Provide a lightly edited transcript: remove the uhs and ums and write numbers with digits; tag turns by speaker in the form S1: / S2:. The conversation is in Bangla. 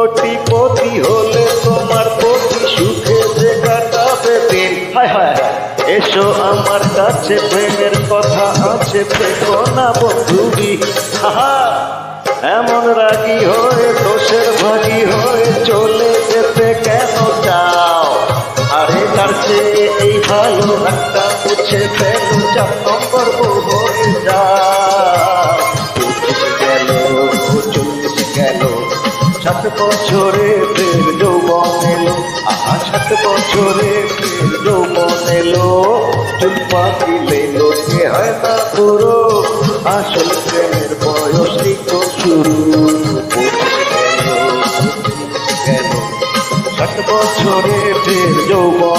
S1: কোটিপতি হলে তোমার প্রতি সুখে যে কাটাবে দিন। হায় হায় এসো আমার কাছে, প্রেমের কথা আছে, প্রেমো না বন্ধুবি। এমন রাগী হয়ে দোষের ভাগী হয়ে চলে যেতে কেন চাও? আরে তার চেয়ে এই ভালো একটা মুছে ফেলো, 4 নম্বর বউ হয়ে যাও। 25 গেল 40 গেল, 7 বছরে ফের যৌবন এলো। 7 বছরে ফের যৌবন এলো। চুল পাকিলে লোকে হয় না পুরো, আসল প্রেমের বয়সই তো শুরু। 25 গেল 7 বছরে ফের যৌবন